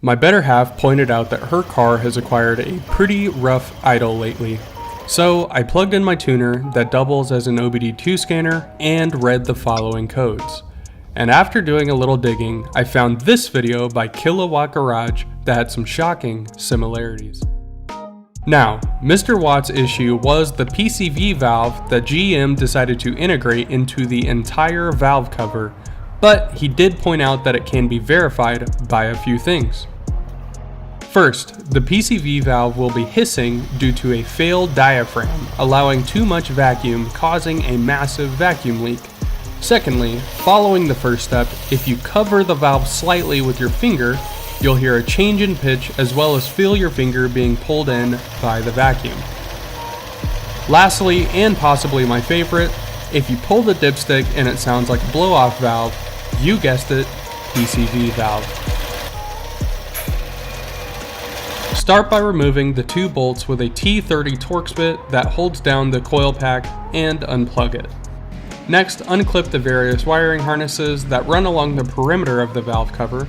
My better half pointed out that her car has acquired a pretty rough idle lately. So I plugged in my tuner that doubles as an OBD2 scanner and read the following codes. And after doing a little digging, I found this video by Kilowatt Garage that had some shocking similarities. Now, Mr. Watt's issue was the PCV valve that GM decided to integrate into the entire valve cover, but he did point out that it can be verified by a few things. First, the PCV valve will be hissing due to a failed diaphragm, allowing too much vacuum, causing a massive vacuum leak. Secondly, following the first step, if you cover the valve slightly with your finger, you'll hear a change in pitch as well as feel your finger being pulled in by the vacuum. Lastly, and possibly my favorite, if you pull the dipstick and it sounds like a blow-off valve, you guessed it, PCV valve. Start by removing the two bolts with a T30 Torx bit that holds down the coil pack and unplug it. Next, unclip the various wiring harnesses that run along the perimeter of the valve cover.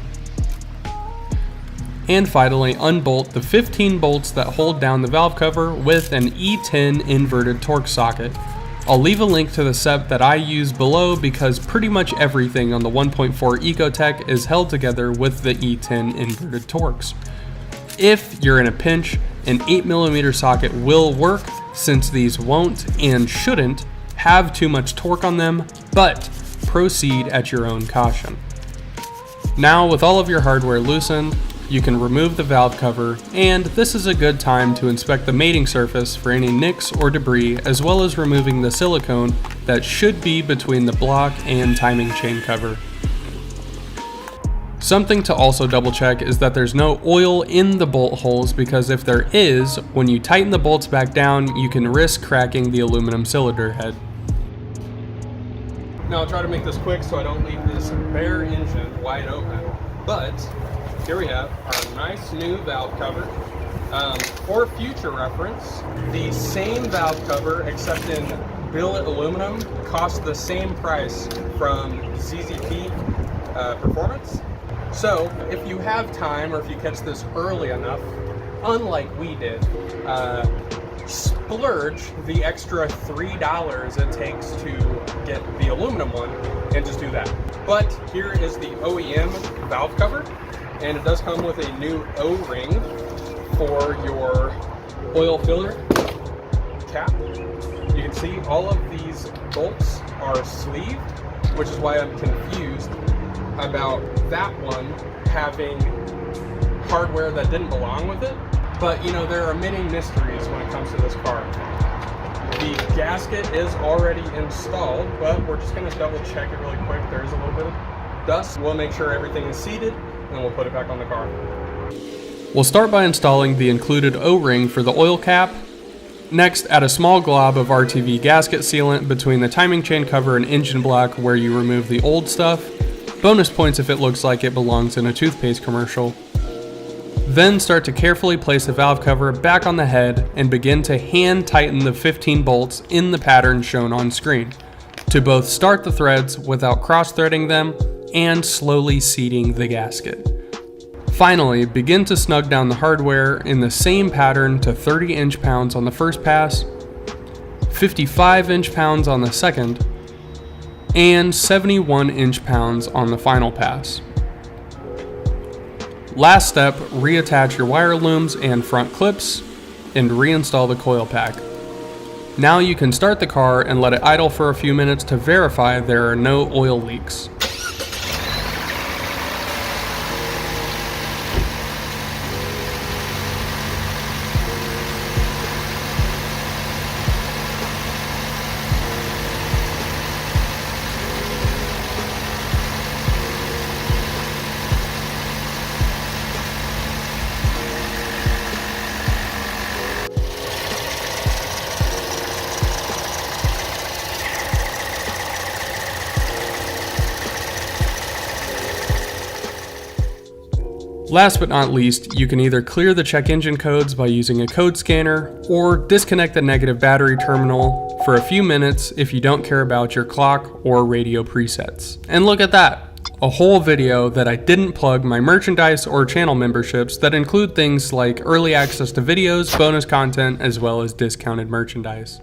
And finally, unbolt the 15 bolts that hold down the valve cover with an E10 inverted Torx socket. I'll leave a link to the set that I use below because pretty much everything on the 1.4 Ecotec is held together with the E10 inverted Torx. If you're in a pinch, an 8mm socket will work since these won't and shouldn't have too much torque on them, but proceed at your own caution. Now with all of your hardware loosened, you can remove the valve cover, and this is a good time to inspect the mating surface for any nicks or debris, as well as removing the silicone that should be between the block and timing chain cover. Something to also double check is that there's no oil in the bolt holes, because if there is, when you tighten the bolts back down, you can risk cracking the aluminum cylinder head. Now I'll try to make this quick so I don't leave this bare engine wide open, but here we have our nice new valve cover. For future reference, the same valve cover, except in billet aluminum, costs the same price from ZZP Performance. So if you have time, or if you catch this early enough, unlike we did, splurge the extra $3 it takes to get the aluminum one and just do that. But here is the OEM valve cover, and it does come with a new O-ring for your oil filler cap. You can see all of these bolts are sleeved, which is why I'm confused about that one having hardware that didn't belong with it. But you know, there are many mysteries when it comes to this car. The gasket is already installed, but we're just gonna double check it really quick. There's a little bit of dust. We'll make sure everything is seated, and we'll put it back on the car. We'll start by installing the included O-ring for the oil cap. Next, add a small glob of RTV gasket sealant between the timing chain cover and engine block where you remove the old stuff. Bonus points if it looks like it belongs in a toothpaste commercial. Then start to carefully place the valve cover back on the head and begin to hand tighten the 15 bolts in the pattern shown on screen, to both start the threads without cross-threading them and slowly seating the gasket. Finally, begin to snug down the hardware in the same pattern to 30 inch-pounds on the first pass, 55 inch-pounds on the second, and 71 inch-pounds on the final pass. Last step, reattach your wire looms and front clips and reinstall the coil pack. Now you can start the car and let it idle for a few minutes to verify there are no oil leaks. Last but not least, you can either clear the check engine codes by using a code scanner, or disconnect the negative battery terminal for a few minutes if you don't care about your clock or radio presets. And look at that! a whole video that I didn't plug my merchandise or channel memberships that include things like early access to videos, bonus content, as well as discounted merchandise.